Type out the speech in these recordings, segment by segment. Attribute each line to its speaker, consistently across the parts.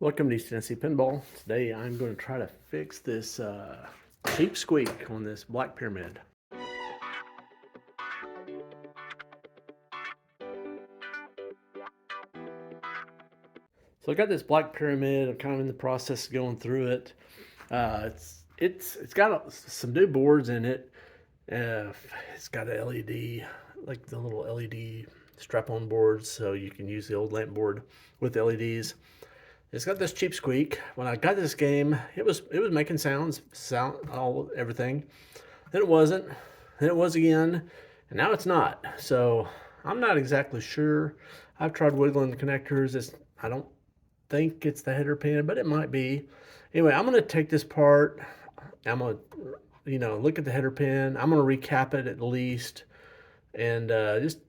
Speaker 1: Welcome to East Tennessee Pinball. Today I'm going to try to fix this cheap squeak on this black pyramid. So I got this black pyramid. I'm kind of in the process of going through it. It's got some new boards in it. It's got an LED, like the little LED strap-on boards, so you can use the old lamp board with LEDs. It's got this cheap squeak. When I got this game, it was making sound, everything. Then it wasn't. Then it was again, and now it's not. So I'm not exactly sure. I've tried wiggling the connectors. I don't think it's the header pin, but it might be. Anyway, I'm gonna take this part. I'm gonna, look at the header pin. I'm gonna recap it at least, and just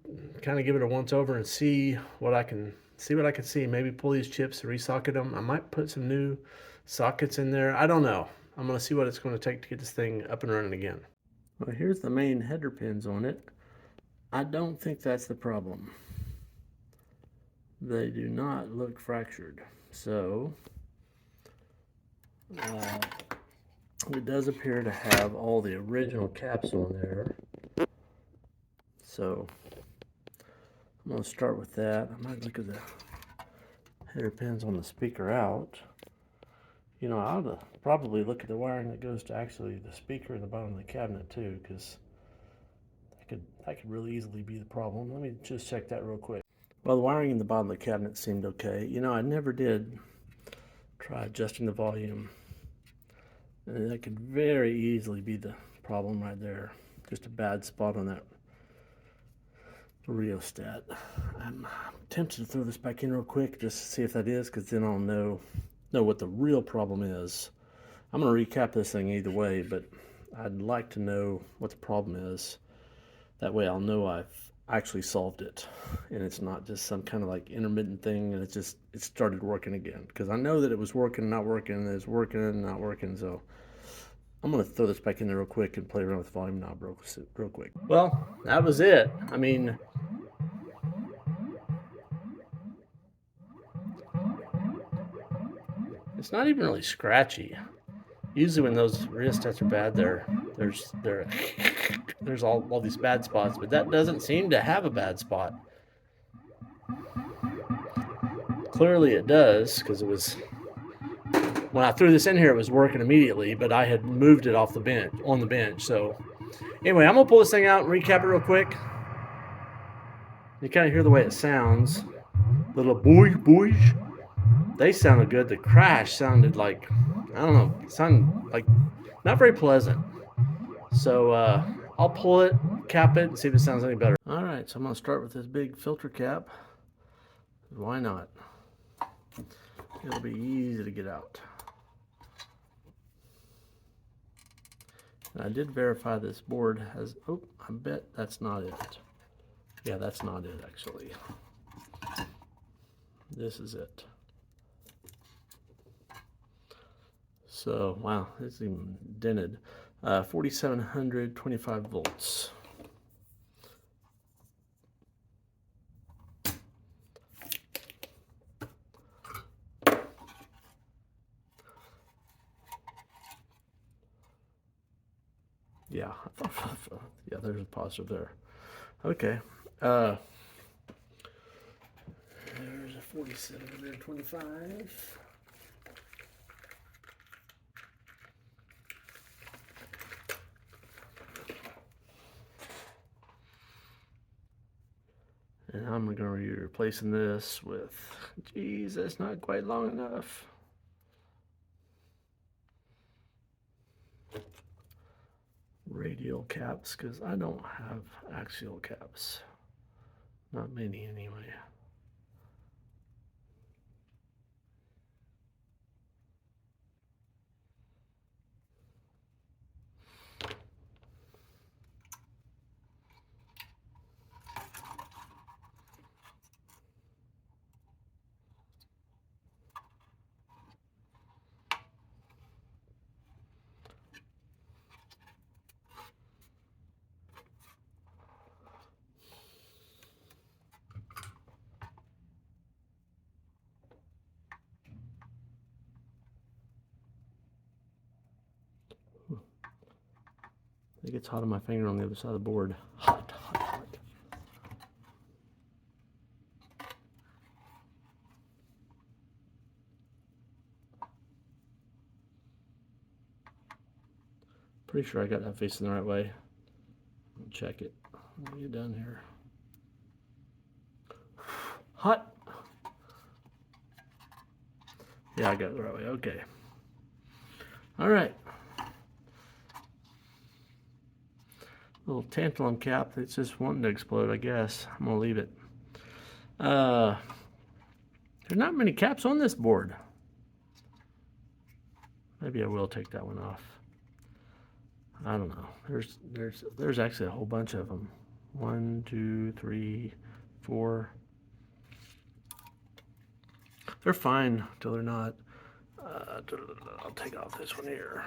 Speaker 1: kind of give it a once over and see what I can see. Maybe pull these chips and resocket them. I might put some new sockets in there. I don't know. I'm going to see what it's going to take to get this thing up and running again. Well, here's the main header pins on it. I don't think that's the problem. They do not look fractured. So it does appear to have all the original caps on there. So I'm going to start with that. I might look at the header pins on the speaker out. I ought to probably look at the wiring that goes to actually the speaker in the bottom of the cabinet too, because that could really easily be the problem. Let me just check that real quick. Well, the wiring in the bottom of the cabinet seemed okay. I never did try adjusting the volume. And that could very easily be the problem right there. Just a bad spot on that rheostat. I'm tempted to throw this back in real quick just to see if that is, because then I'll know what the real problem is. I'm going to recap this thing either way, but I'd like to know what the problem is. That way I'll know I've actually solved it, and it's not just some kind of like intermittent thing, and it started working again. Because I know that it was working, not working, and it's working and not working, so I'm going to throw this back in there real quick and play around with the volume knob real quick. Well, that was it. I mean, it's not even really scratchy. Usually when those rheostats are bad, there's all these bad spots, but that doesn't seem to have a bad spot. Clearly it does, because when I threw this in here, it was working immediately, but I had moved it on the bench. So anyway, I'm gonna pull this thing out and recap it real quick. You kind of hear the way it sounds. Little boys. They sounded good. The crash sounded like, I don't know, sounded like not very pleasant. So I'll pull it, cap it, and see if it sounds any better. All right, so I'm gonna start with this big filter cap. Why not? It'll be easy to get out. And I did verify this board has, I bet that's not it. Yeah, that's not it actually. This is it. So, wow, it's even dented. 4700, 25 volts. Yeah, yeah, there's a positive there. Okay. There's a 4725. And I'm going to be replacing this with, geez, that's not quite long enough. Radial caps, because I don't have axial caps. Not many anyway. It gets hot on my finger on the other side of the board. Hot, hot, hot. Pretty sure I got that facing the right way. I'll check it. Let me get down here. Hot. Yeah, I got it the right way. Okay. All right. Little tantalum cap that's just wanting to explode, I guess. I'm gonna leave it. There's not many caps on this board. Maybe I will take that one off. I don't know. There's actually a whole bunch of them. 1, 2, 3, 4. They're fine until they're not. I'll take off this one here.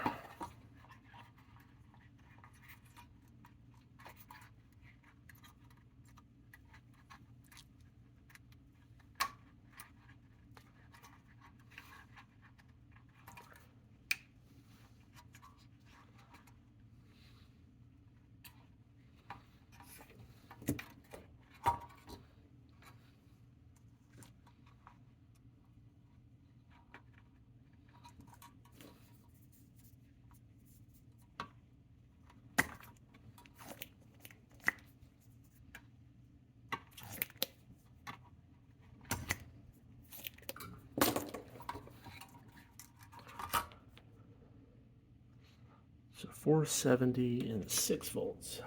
Speaker 1: So 470 and 6 volts.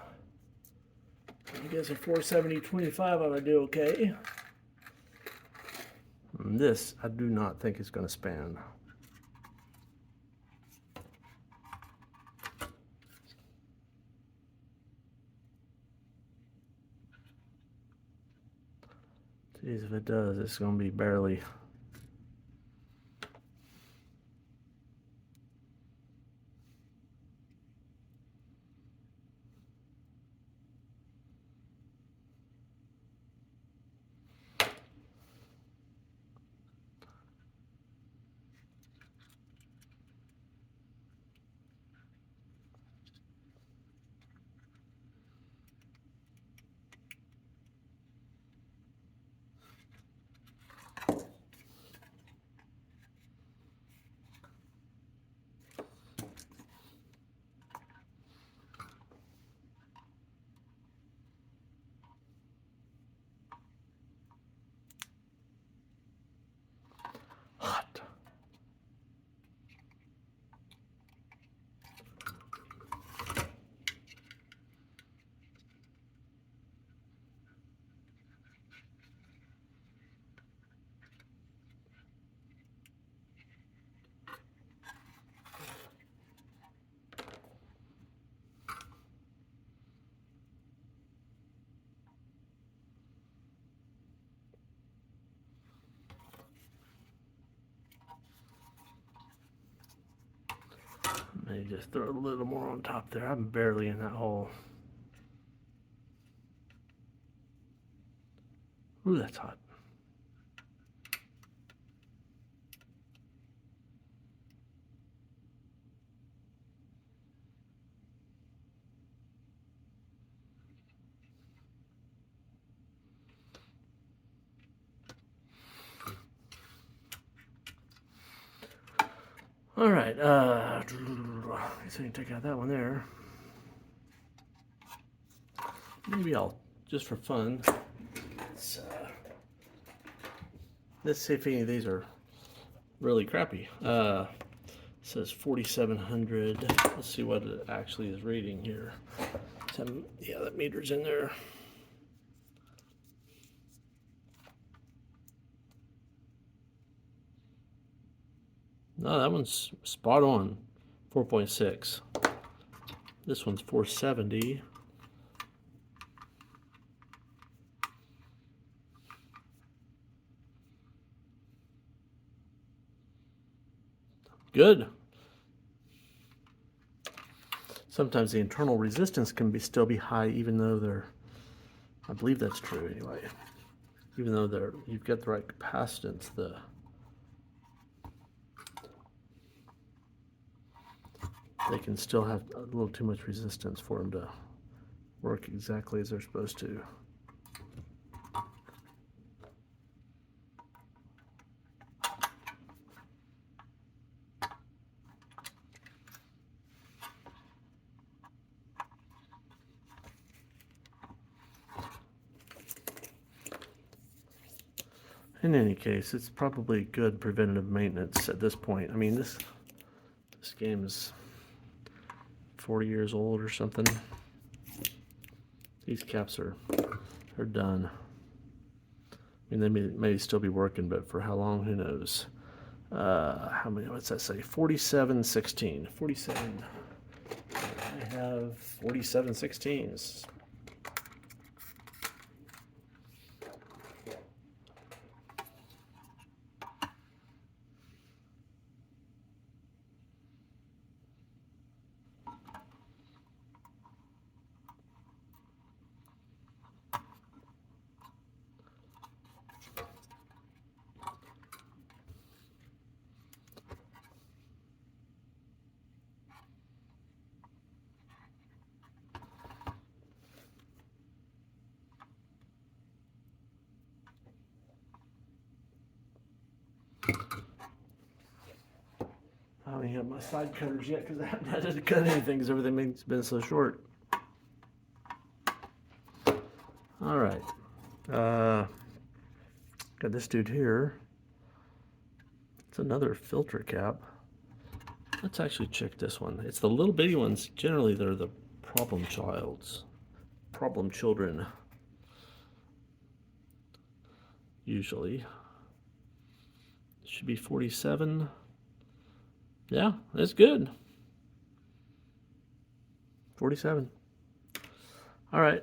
Speaker 1: I guess a 470 25 ought to do okay. And this, I do not think is going to span. Geez, if it does, it's going to be barely. Hot. Maybe just throw a little more on top there. I'm barely in that hole. Ooh, that's hot. All right, I guess I can take out that one there. Maybe I'll, just for fun, let's see if any of these are really crappy. It says 4,700. Let's see what it actually is reading here. Yeah, that meter's in there. No, that one's spot on, 4.6. This one's 470. Good. Sometimes the internal resistance can still be high, even though they're, I believe that's true anyway. Even though you've got the right capacitance, they can still have a little too much resistance for them to work exactly as they're supposed to. In any case, it's probably good preventative maintenance at this point. I mean, this game is 40 years old or something. These caps are done. I mean, they may still be working, but for how long, who knows? How many, what's that say? 4716. 47. I have 47 16s. I don't even have my side cutters yet because I haven't had to cut anything because everything's been so short. All right. Got this dude here. It's another filter cap. Let's actually check this one. It's the little bitty ones. Generally, they're the problem children. Usually. Should be 47. Yeah, that's good. 47. All right.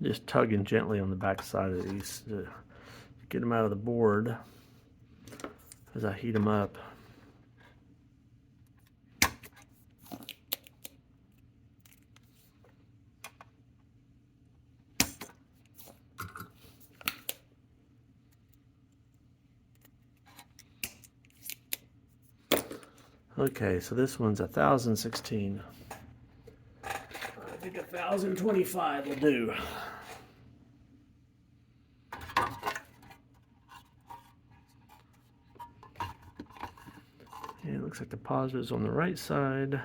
Speaker 1: Just tugging gently on the back side of these to get them out of the board as I heat them up. Okay, so this one's 1016. I think 1025 will do. And it looks like the positive's on the right side.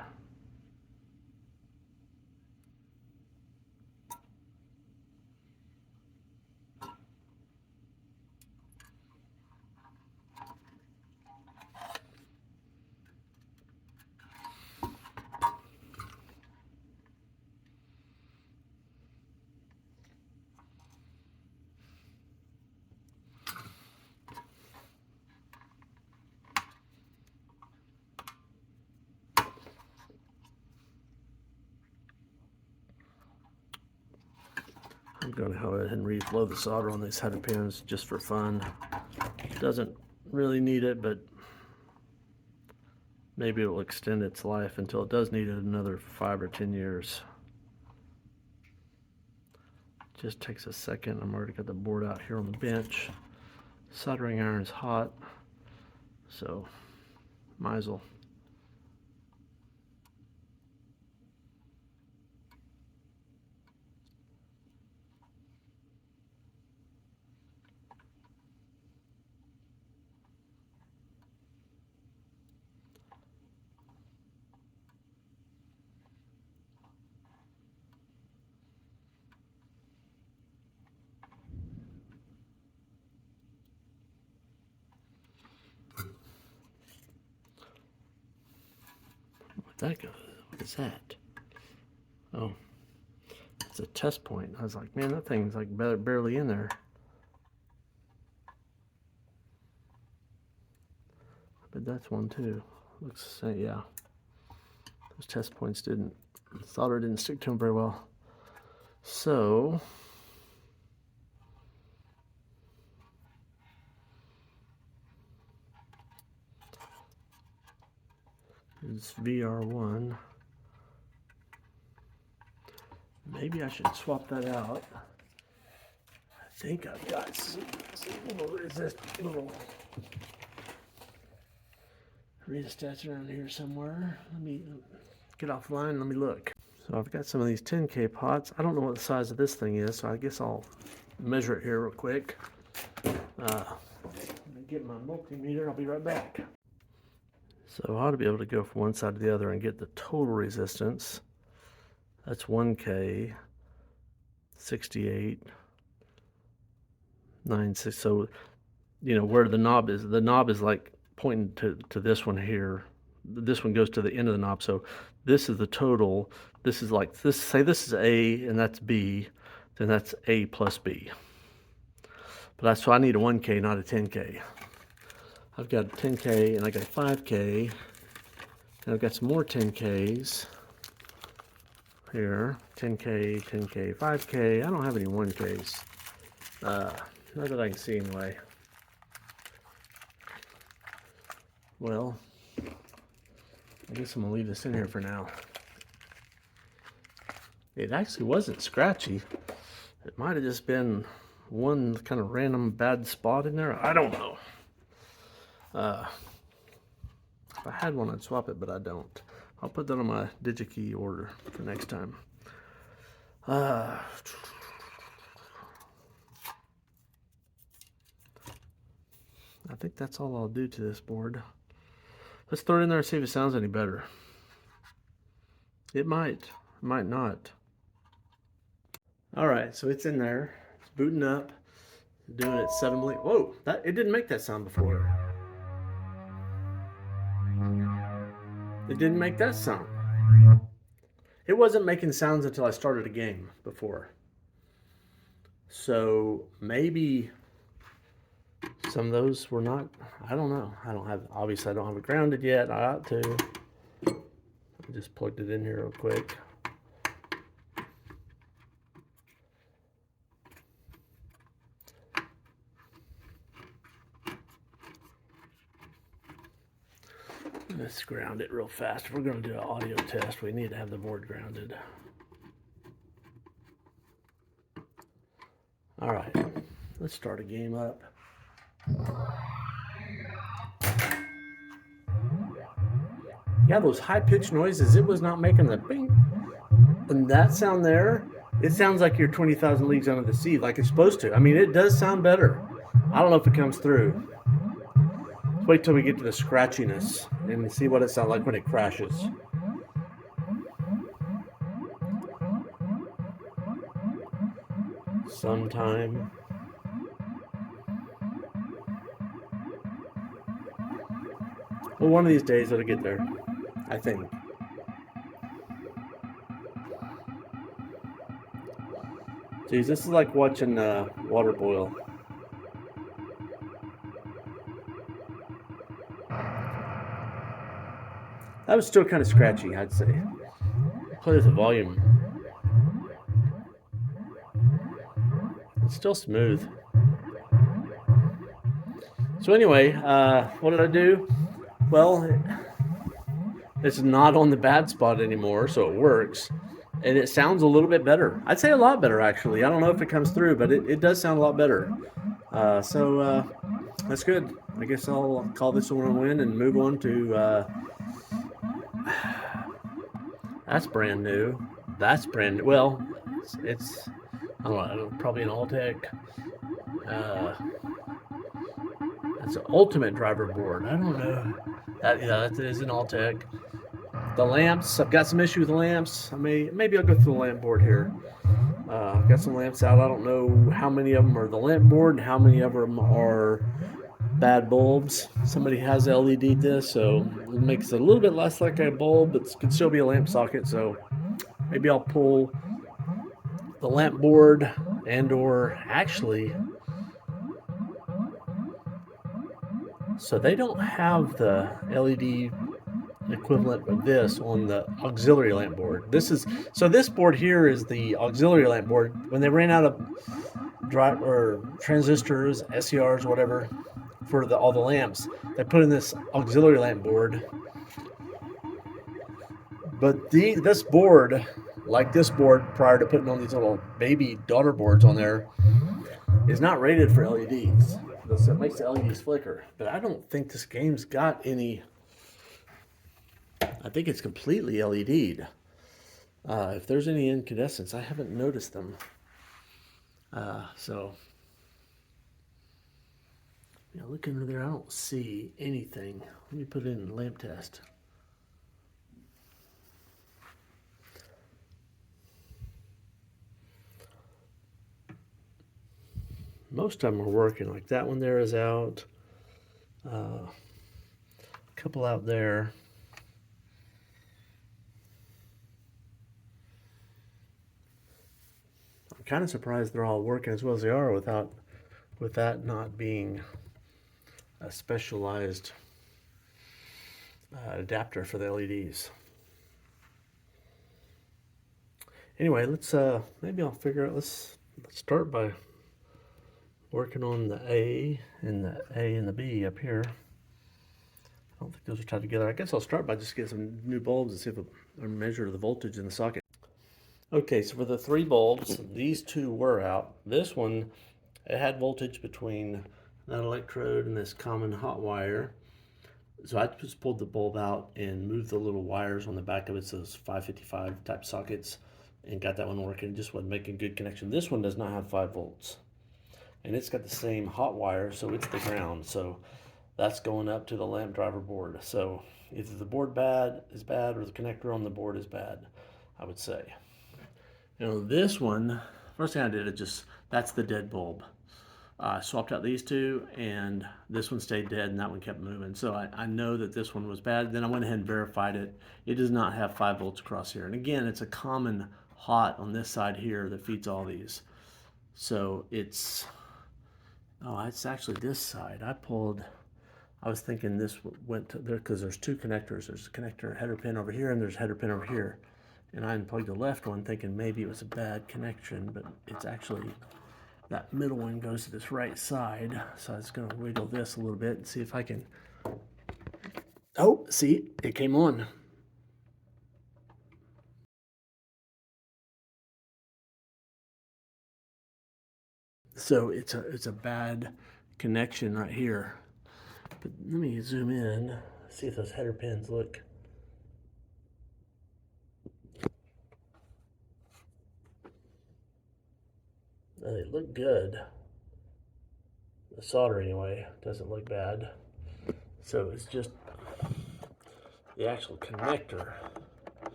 Speaker 1: I'm going to go ahead and reflow the solder on these header pins just for fun. Doesn't really need it, but maybe it will extend its life until it does need it another 5 or 10 years. Just takes a second. I'm already got the board out here on the bench. Soldering iron is hot, so might as well. That goes. What is that? Oh, it's a test point. I was like, man, that thing's like barely in there. But that's one too. Looks the same. Yeah, those test points solder didn't stick to them very well. So is VR1. Maybe I should swap that out. I think I've got some little rheostats around here somewhere. Let me get offline. Let me look. So I've got some of these 10K pots. I don't know what the size of this thing is, so I guess I'll measure it here real quick. Let me get my multimeter. I'll be right back. So I ought to be able to go from one side to the other and get the total resistance. That's 1K, 68, 96. So, you know, where the knob is like pointing to this one here. This one goes to the end of the knob. So this is the total. This is like this. Say this is A and that's B, then that's A plus B. But that's so I need a 1K, not a 10K. I've got 10K and I got 5K, and I've got some more 10Ks here. 10K, 10K, 5K. I don't have any 1Ks. Not that I can see anyway. Well, I guess I'm gonna leave this in here for now. It actually wasn't scratchy. It might have just been one kind of random bad spot in there. I don't know. If I had one, I'd swap it, but I don't. I'll put that on my DigiKey order for next time. I think that's all I'll do to this board. Let's throw it in there and see if it sounds any better. It might not. All right, so it's in there. It's booting up. Doing it 7 million. Whoa, it didn't make that sound before. It didn't make that sound. It wasn't making sounds until I started a game before. So maybe some of those were not, I don't know. Obviously I don't have it grounded yet. I ought to. I just plugged it in here real quick. Let's ground it real fast. If we're going to do an audio test, we need to have the board grounded. All right, let's start a game up. Yeah, those high-pitched noises, it was not making the bing. And that sound there, it sounds like you're 20,000 leagues under the sea, like it's supposed to. I mean, it does sound better. I don't know if it comes through. Let's wait till we get to the scratchiness and see what it sounds like when it crashes. Sometime. Well, one of these days it'll get there, I think. Geez, this is like watching water boil. That was still kind of scratchy, I'd say. Play with the volume. It's still smooth. So anyway, what did I do? Well, it's not on the bad spot anymore, so it works. And it sounds a little bit better. I'd say a lot better, actually. I don't know if it comes through, but it does sound a lot better. So that's good. I guess I'll call this one a win and move on to... that's brand new. That's brand new. Well, it's I don't know, probably an Alltech. It's an Ultimate driver board. I don't know. That is an Alltech. The lamps, I've got some issue with the lamps. Maybe I'll go through the lamp board here. I've got some lamps out. I don't know how many of them are the lamp board and how many of them are bad bulbs. Somebody has LED this, so it makes it a little bit less like a bulb, but it can still be a lamp socket. So maybe I'll pull the lamp board or actually, so they don't have the LED equivalent of this on the auxiliary lamp board. This board here is the auxiliary lamp board. When they ran out of transistors, SCRs, whatever, for all the lamps, they put in this auxiliary lamp board, But this board, like this board prior to putting on these little baby daughter boards on there, is not rated for LEDs. So it makes the LEDs flicker. But I don't think this game's got any. I think it's completely LED'd. If there's any incandescents, I haven't noticed them. So, yeah, look under there, I don't see anything. Let me put it in lamp test. Most of them are working. Like that one there is out. A couple out there. I'm kind of surprised they're all working as well as they are with that not being a specialized adapter for the LEDs. Anyway, let's maybe I'll figure out. Let's start by working on the A and the B up here. I don't think those are tied together. I guess I'll start by just getting some new bulbs and see if I measure the voltage in the socket. Okay, so for the 3 bulbs, these 2 were out. This one, it had voltage between that electrode and this common hot wire. So I just pulled the bulb out and moved the little wires on the back of it, so those 555 type sockets, and got that one working. It just wasn't making good connection. This one does not have 5 volts. And it's got the same hot wire, so it's the ground. So that's going up to the lamp driver board. So either the board is bad or the connector on the board is bad, I would say. You know, this one, first thing I did, that's the dead bulb. Swapped out these 2, and this one stayed dead, and that one kept moving. So I know that this one was bad. Then I went ahead and verified it. It does not have 5 volts across here. And again, it's a common hot on this side here that feeds all these. So it's actually this side. I was thinking this went to there because there's 2 connectors. There's a connector header pin over here, and there's a header pin over here. And I unplugged the left one thinking maybe it was a bad connection, but it's actually, that middle one goes to this right side. So I was going to wiggle this a little bit and see if I can, oh, see, it came on. So it's a bad connection right here. But let me zoom in, see if those header pins look. They look good. The solder anyway doesn't look bad. So it's just the actual connector.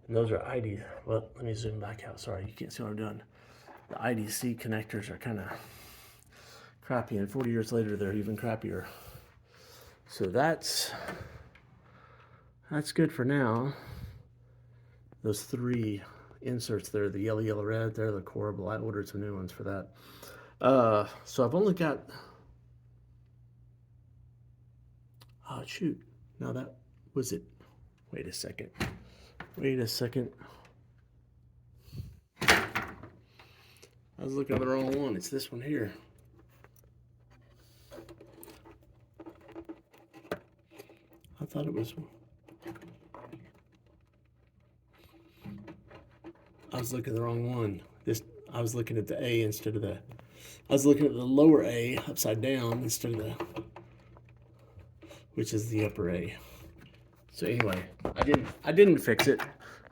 Speaker 1: And those are ID. Well, let me zoom back out. Sorry, you can't see what I'm doing. The IDC connectors are kind of crappy, and 40 years later they're even crappier. So that's good for now. Those 3 inserts there, the yellow, red, they're the coreable. I ordered some new ones for that. So I've only got, oh shoot, now that was it. Wait a second. I was looking at the wrong one. It's this one here. I thought it was, I was looking at the wrong one. I was looking at the A instead of I was looking at the lower A upside down instead of which is the upper A. So anyway, I didn't fix it.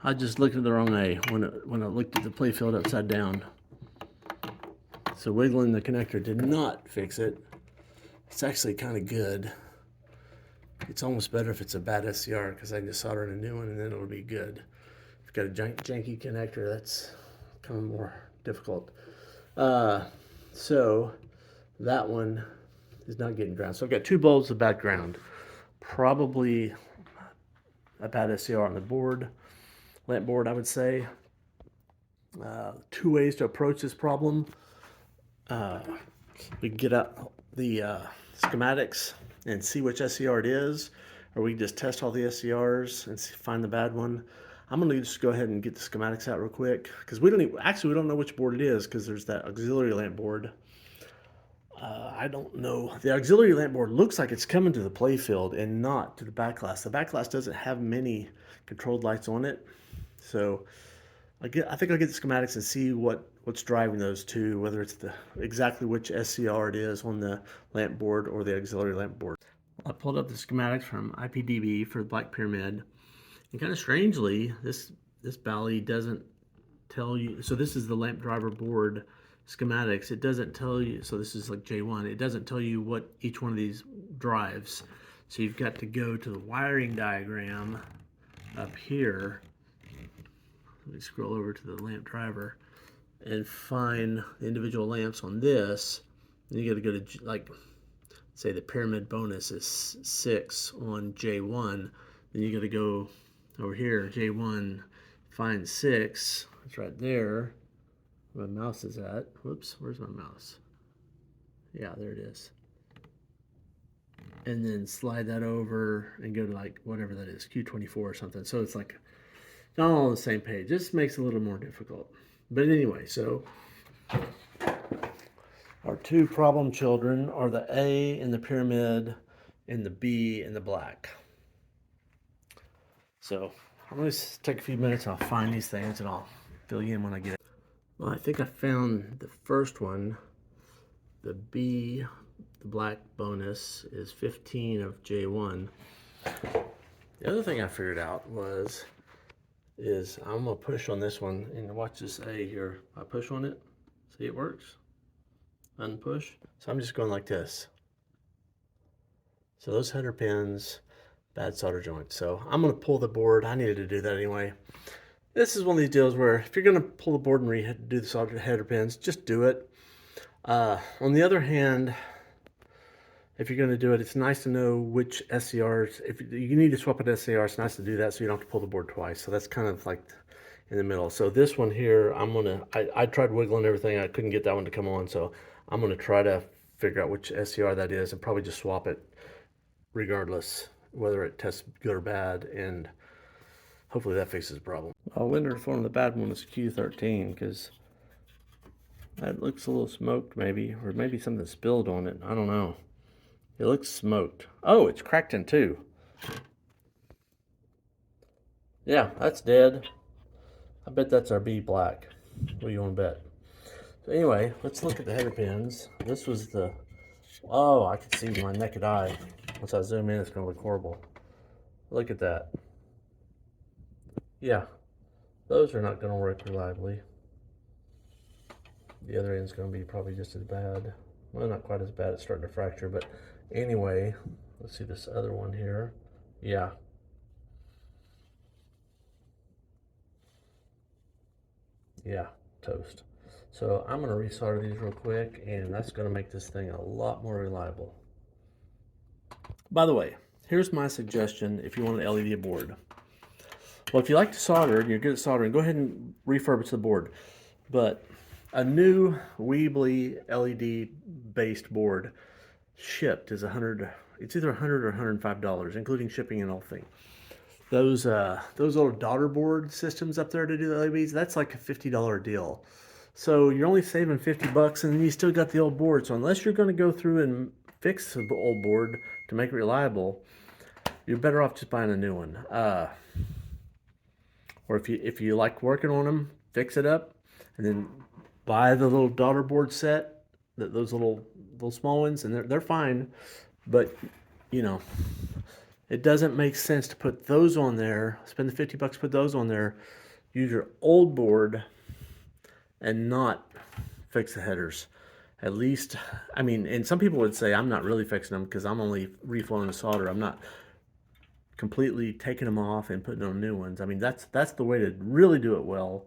Speaker 1: I just looked at the wrong A when I looked at the playfield upside down. So wiggling the connector did not fix it. It's actually kind of good. It's almost better if it's a bad SCR because I can just solder in a new one and then it'll be good. If you've got a janky connector, that's kind of more difficult. So that one is not getting ground. So I've got 2 bulbs of bad ground. Probably a bad SCR on the board, lamp board, I would say. 2 ways to approach this problem. We can get out the schematics and see which SCR it is, or we can just test all the SCRs and find the bad one. I'm going to just go ahead and get the schematics out real quick because we don't know which board it is because there's that auxiliary lamp board. I don't know. The auxiliary lamp board looks like it's coming to the play field and not to the backglass. The backglass doesn't have many controlled lights on it. So I think I'll get the schematics and see what's driving those two, whether it's exactly which SCR it is on the lamp board or the auxiliary lamp board. I pulled up the schematics from IPDB for the Black Pyramid, and kind of strangely, this Bally doesn't tell you. So this is the lamp driver board schematics. It doesn't tell you. So this is like J1. It doesn't tell you what each one of these drives. So you've got to go to the wiring diagram up here. Let me scroll over to the lamp driver and find the individual lamps on this. And you got to go to, like, say the pyramid bonus is 6 on J1. Then you got to go over here, J1, find 6. It's right there. Where my mouse is at. Whoops, where's my mouse? Yeah, there it is. And then slide that over and go to like whatever that is, Q24 or something. So it's like not all on the same page. This makes it a little more difficult. But anyway, so our two problem children are the A in the pyramid and the B in the black. So I'm going to take a few minutes. I'll find these things and I'll fill you in when I get it. Well, I think I found the first one. The B, the black bonus, is 15 of J1. The other thing I figured out is I'm going to push on this one, and watch this A here. I push on it. See, it works. Unpush. So I'm just going like this. So those header pins, bad solder joints. So I'm going to pull the board. I needed to do that anyway. This is one of these deals where if you're going to pull the board and do the solder header pins, just do it. On the other hand, if you're going to do it, it's nice to know which SCRs. If you need to swap an SCR, it's nice to do that so you don't have to pull the board twice. So that's kind of like in the middle. So this one here, I tried wiggling everything. I couldn't get that one to come on. So I'm going to try to figure out which SCR that is and probably just swap it regardless, whether it tests good or bad. And hopefully that fixes the problem. I wonder if one of the bad one is Q13 because that looks a little smoked maybe, or maybe something spilled on it. I don't know. It looks smoked. Oh, it's cracked in two. Yeah, that's dead. I bet that's our B black. What do you want to bet? So anyway, let's look at the header pins. This was the, oh, I can see my naked eye. Once I zoom in, it's going to look horrible. Look at that. Yeah, those are not going to work reliably. The other end's going to be probably just as bad. Well, not quite as bad. It's starting to fracture, but anyway, let's see this other one here. Yeah. Yeah, toast. So I'm going to resolder these real quick, and that's going to make this thing a lot more reliable. By the way, here's my suggestion if you want an LED board. Well, if you like to solder and you're good at soldering, go ahead and refurbish the board. But a new Weebly LED based board shipped is it's either $100 or $105, including shipping and all things. Those little daughter board systems up there to do the LEDs, that's like a $50 deal. So you're only saving 50 bucks, and then you still got the old board. So unless you're going to go through and fix the old board to make it reliable, you're better off just buying a new one. Or if you like working on them, fix it up, and then buy the little daughter board set, those little small ones, and they're fine. But you know, it doesn't make sense to put those on there. Spend the 50 bucks, put those on there. Use your old board and not fix the headers. At least, I mean, and some people would say I'm not really fixing them because I'm only reflowing the solder. I'm not completely taking them off and putting on new ones. I mean, that's the way to really do it well,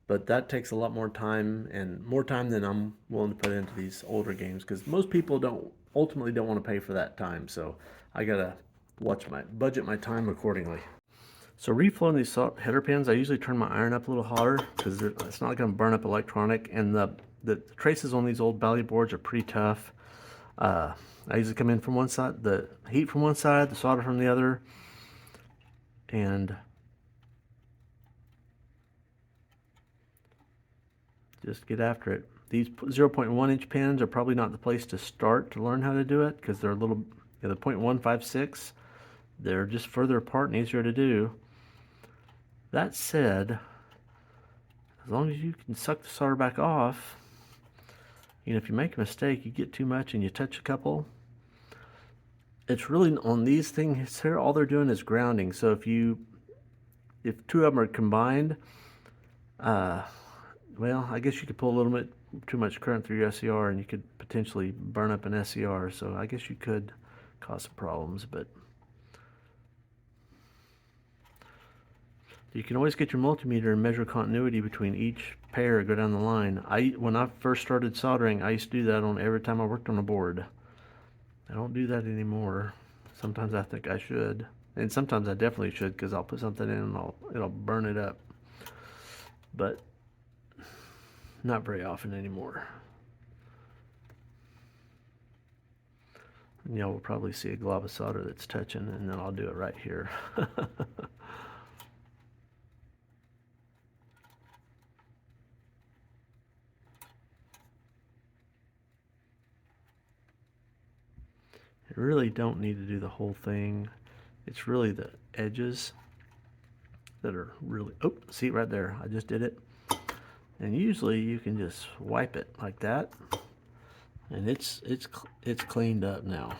Speaker 1: but that takes a lot more time, and more time than I'm willing to put into these older games, because most people ultimately don't want to pay for that time. So I gotta budget my time accordingly. So reflowing these header pins, I usually turn my iron up a little hotter because it's not going to burn up electronic, and the traces on these old Bally boards are pretty tough. I usually come in from one side, the heat from one side, the solder from the other, and just get after it. these 0.1 inch pins are probably not the place to start to learn how to do it, because they're a little, the 0.156, they're just further apart and easier to do. That said, as long as you can suck the solder back off, if you make a mistake, you get too much and you touch a couple, it's really on these things here, all they're doing is grounding. So if two of them are combined, well, I guess you could pull a little bit too much current through your SCR and you could potentially burn up an SCR. So I guess you could cause some problems, but you can always get your multimeter and measure continuity between each pair, go down the line. When I first started soldering, I used to do that on every time I worked on a board. I don't do that anymore. Sometimes I think I should, and sometimes I definitely should, because I'll put something in and it'll burn it up. But not very often anymore. And y'all will probably see a glob of solder that's touching, and then I'll do it right here. You really don't need to do the whole thing. It's really the edges that are really, oh, see right there, I just did it. And usually you can just wipe it like that, and it's cleaned up now.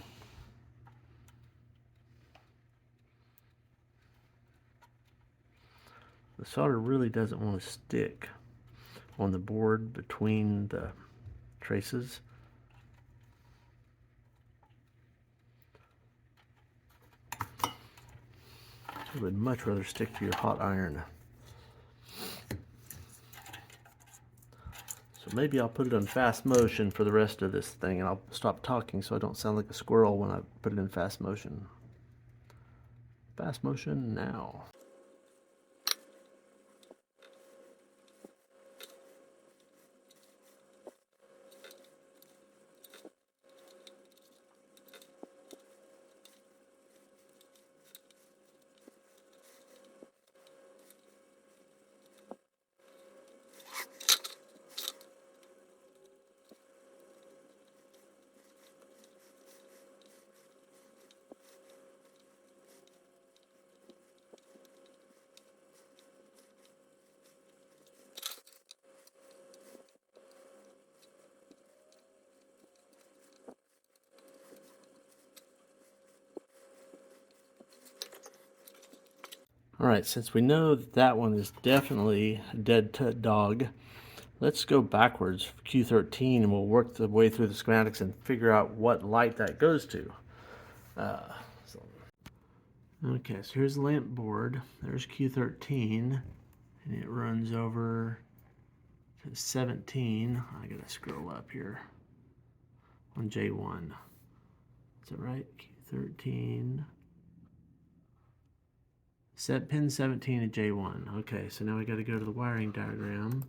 Speaker 1: The solder really doesn't want to stick on the board between the traces. I would much rather stick to your hot iron. So maybe I'll put it on fast motion for the rest of this thing, and I'll stop talking so I don't sound like a squirrel when I put it in fast motion. Fast motion now. All right, since we know that one is definitely a dead dog, let's go backwards for Q13 and we'll work the way through the schematics and figure out what light that goes to. Okay, so here's the lamp board. There's Q13, and it runs over to 17. I gotta scroll up here on J1. Is that right? Q13. Set pin 17 at J1. Okay, so now we got to go to the wiring diagram.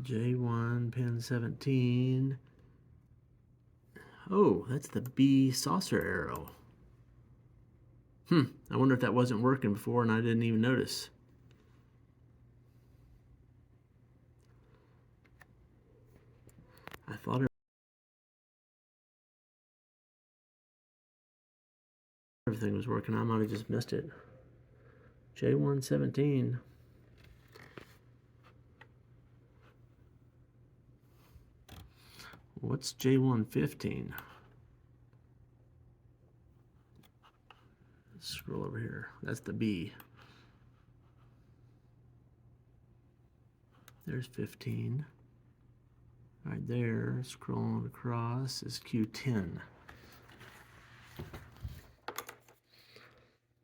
Speaker 1: J1 pin 17. Oh, that's the B saucer arrow. I wonder if that wasn't working before and I didn't even notice. I thought everything was working. I might have just missed it. J117. What's J115? Let's scroll over here. That's the B. There's 15. Right there, scrolling across, is Q10.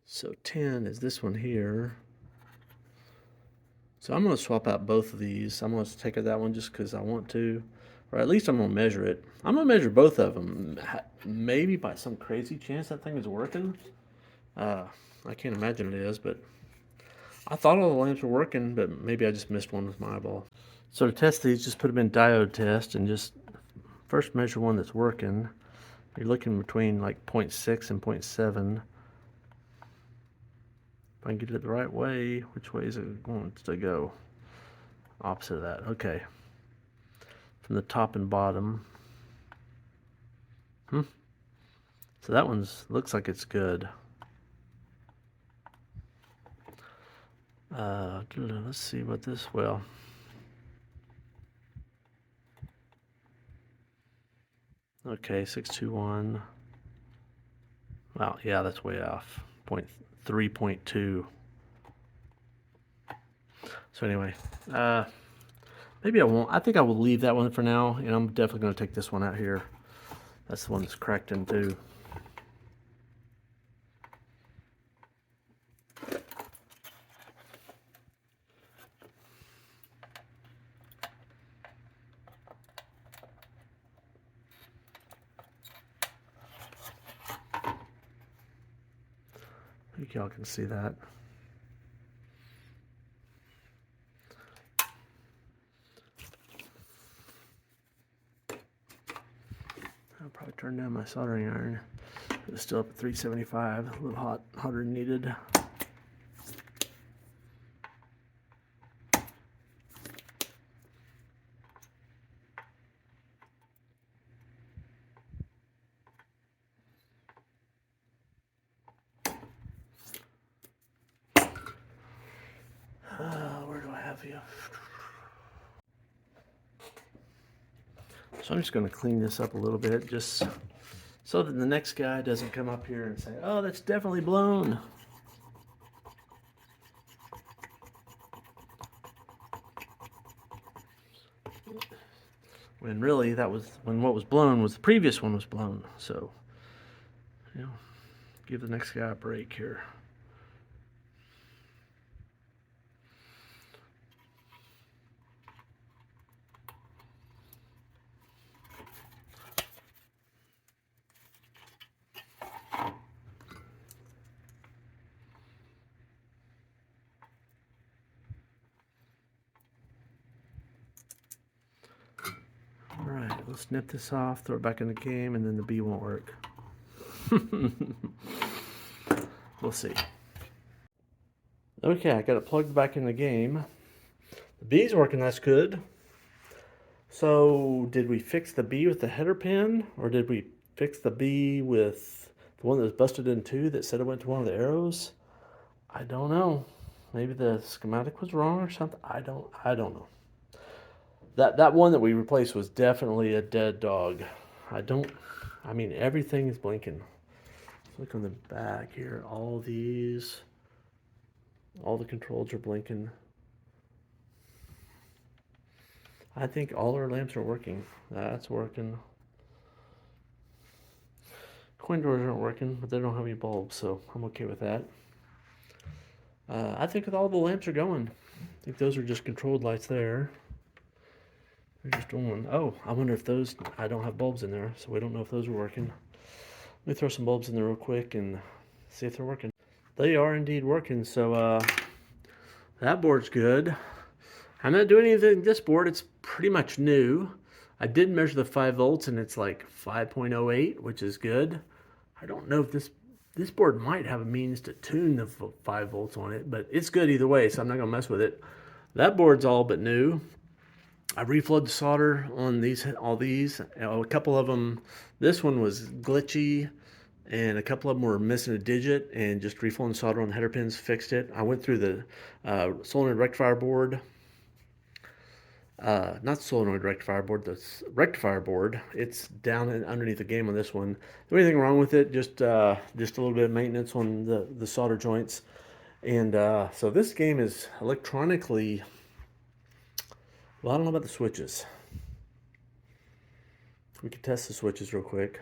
Speaker 1: So 10 is this one here. So I'm going to swap out both of these. I'm going to take out that one just because I want to. Or at least I'm going to measure it. I'm going to measure both of them. Maybe by some crazy chance that thing is working. I can't imagine it is, but I thought all the lamps were working, but maybe I just missed one with my eyeball. So to test these, just put them in diode test and just first measure one that's working. You're looking between like 0.6 and 0.7. I can get it the right way, which way is it going to go? Opposite of that. Okay. From the top and bottom. So that one's looks like it's good. Let's see what this, well. Okay, 621. Wow, yeah, that's way off. 3.2. So anyway, maybe I won't. I think I will leave that one for now, and I'm definitely going to take this one out here. That's the one that's cracked in two. I think y'all can see that. I'll probably turn down my soldering iron. It's still up at 375, a little hot, hotter than needed. Where do I have you? So I'm just going to clean this up a little bit, just so that the next guy doesn't come up here and say, oh, that's definitely blown. When really that was, when what was blown was the previous one was blown. So, you know, give the next guy a break here. Alright, we'll snip this off, throw it back in the game, and then the B won't work. We'll see. Okay, I got it plugged back in the game. The B's working, that's good. So, did we fix the B with the header pin, or did we fix the B with the one that was busted in two that said it went to one of the arrows? I don't know. Maybe the schematic was wrong or something. I don't know. That one that we replaced was definitely a dead dog. I mean, everything is blinking. Look on the back here. All the controls are blinking. I think all our lamps are working. That's working. Coin doors aren't working, but they don't have any bulbs, so I'm okay with that. I think all the lamps are going. I think those are just controlled lights there. They're just on. Oh, I wonder if those, I don't have bulbs in there, so we don't know if those are working. Let me throw some bulbs in there real quick and see if they're working. They are indeed working, so that board's good. I'm not doing anything with this board. It's pretty much new. I did measure the 5 volts and it's like 5.08, which is good. I don't know if this board might have a means to tune the 5 volts on it, but it's good either way, so I'm not gonna mess with it. That board's all but new. I reflowed the solder on all these. A couple of them, this one was glitchy, and a couple of them were missing a digit, and just reflowing the solder on the header pins fixed it. I went through the solenoid rectifier board. Not the solenoid rectifier board, the rectifier board. It's down and underneath the game on this one. Anything wrong with it? Just a little bit of maintenance on the solder joints. And so this game is electronically, well, I don't know about the switches. We could test the switches real quick.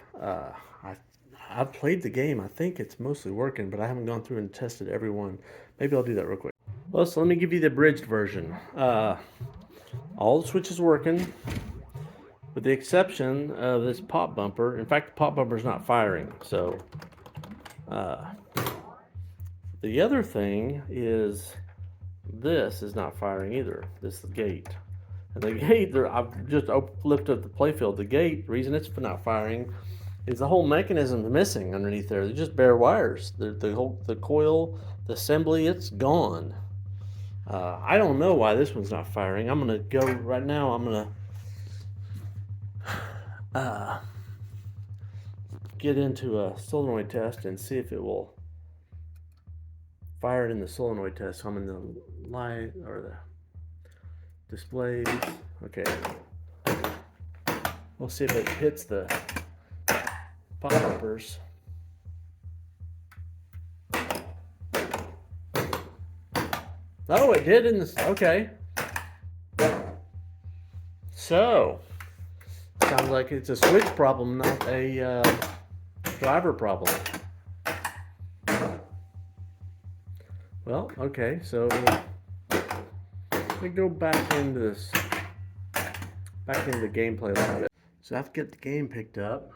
Speaker 1: I've played the game. I think it's mostly working, but I haven't gone through and tested every one. Maybe I'll do that real quick. Well, so let me give you the abridged version. All the switches working, with the exception of this pop bumper. In fact, the pop bumper is not firing. So the other thing is this is not firing either. This is the gate. And the gate, I've just lifted up the playfield. The gate, the reason it's not firing is the whole mechanism missing underneath there. They're just bare wires. The coil, the assembly, it's gone. I don't know why this one's not firing. I'm gonna go right now. I'm gonna get into a solenoid test and see if it will fire it in the solenoid test. So I'm in the light or the displays. Okay. We'll see if it hits the pop bumpers. Oh, it did in this. Okay. So, sounds like it's a switch problem, not a driver problem. Well, okay, so let me go back into the gameplay a little bit. So I have to get the game picked up,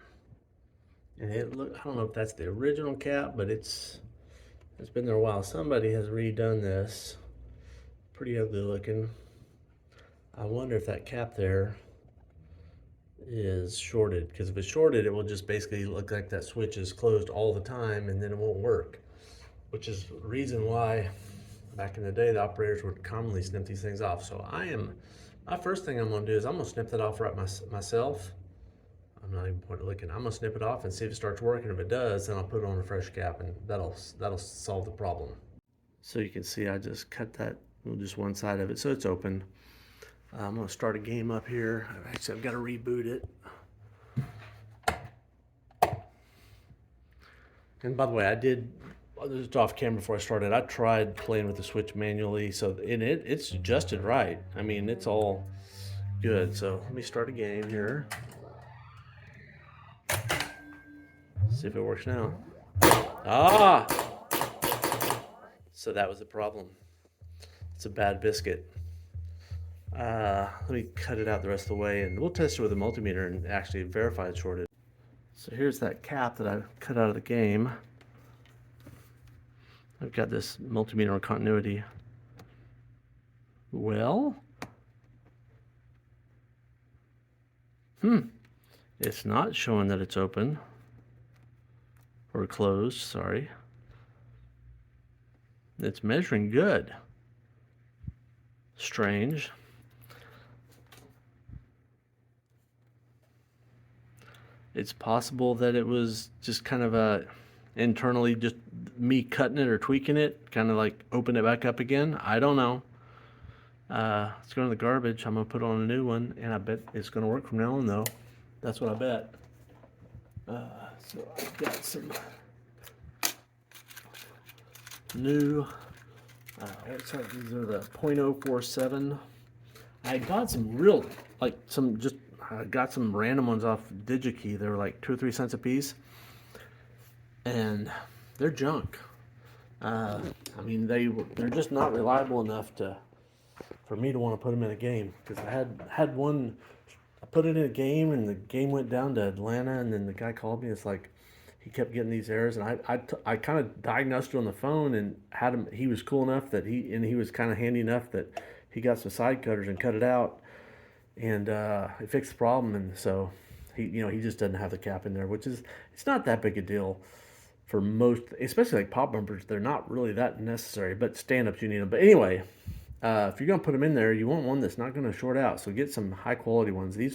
Speaker 1: and I don't know if that's the original cap, but it's been there a while. Somebody has redone this. Pretty ugly looking. I wonder if that cap there is shorted, because if it's shorted, it will just basically look like that switch is closed all the time, and then it won't work, which is the reason why back in the day the operators would commonly snip these things off. So my first thing I'm going to do is I'm going to snip that off right myself. I'm not even pointing looking. I'm going to snip it off and see if it starts working. If it does, then I'll put it on a fresh cap, and that'll solve the problem. So you can see I just cut that, just one side of it, so it's open. I'm going to start a game up here. Actually, I've got to reboot it. And by the way, just off camera before I started, I tried playing with the switch manually, so it's adjusted right. I mean, it's all good. So let me start a game here. See if it works now. Ah! So that was the problem. It's a bad biscuit. Let me cut it out the rest of the way, and we'll test it with a multimeter and actually verify it's shorted. So here's that cap that I cut out of the game. I've got this multimeter on continuity. Well, it's not showing that it's open or closed, sorry. It's measuring good. Strange. It's possible that it was just kind of internally just me cutting it or tweaking it, kind of like open it back up again. I don't know. It's going to the garbage. I'm going to put on a new one, and I bet it's going to work from now on, though. That's what I bet. So I've got some new, looks like these are the 0.047. I got some real, I got some random ones off DigiKey. They were like 2 or 3 cents a piece, and they're junk. I mean, they're just not reliable enough for me to want to put them in a game, because I had one. I put it in a game, and the game went down to Atlanta, and then the guy called me. It's like he kept getting these errors, and I kind of diagnosed it on the phone and had him. He was cool enough that he was kind of handy enough that he got some side cutters and cut it out, and it fixed the problem. And so he just doesn't have the cap in there, which is, it's not that big a deal for most, especially like pop bumpers. They're not really that necessary, but stand-ups you need them. But anyway, if you're gonna put them in there, you want one that's not gonna short out. So get some high quality ones. I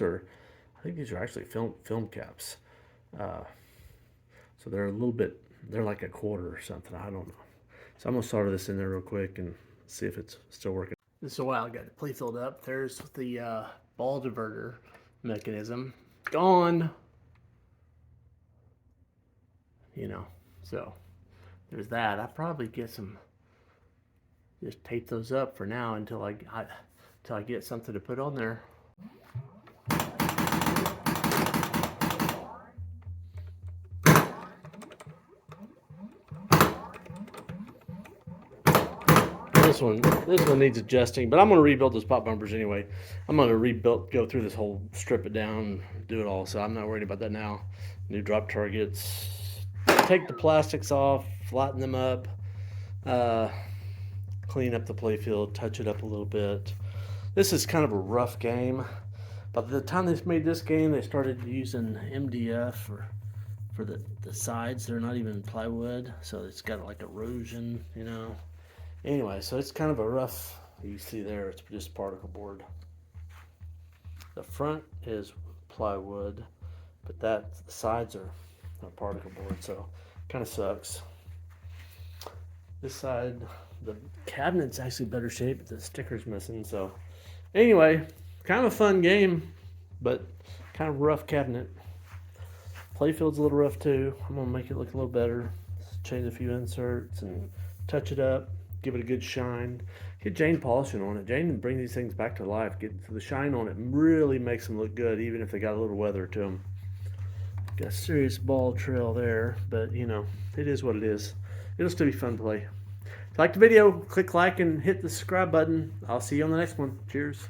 Speaker 1: think these are actually film caps. So they're they're like a quarter or something. I don't know. So I'm gonna solder this in there real quick and see if it's still working. This is a while. I got the plate filled up. There's the ball diverter mechanism gone. So there's that. I probably just tape those up for now until I get something to put on there. This one needs adjusting, but I'm going to rebuild those pop bumpers anyway. I'm going to go through this whole, strip it down, do it all, so I'm not worried about that now. New drop targets, take the plastics off, flatten them up, clean up the playfield, touch it up a little bit. This is kind of a rough game. By the time they made this game, they started using MDF, or for the sides. They're not even plywood, so it's got like erosion, you know. Anyway, so it's kind of a rough, you see there, it's just particle board. The front is plywood, but the sides are particle board, so kind of sucks. This side, the cabinet's actually better shape, but the sticker's missing. So anyway, kind of a fun game, but kind of rough cabinet. Playfield's a little rough too. I'm gonna make it look a little better. Change a few inserts and touch it up, give it a good shine. Get Jane polishing on it. Jane brings these things back to life. Get the shine on it, really makes them look good, even if they got a little weather to them. Got a serious ball trail there, but you know, it is what it is. It'll still be fun to play. If you like the video, click like and hit the subscribe button. I'll see you on the next one. Cheers.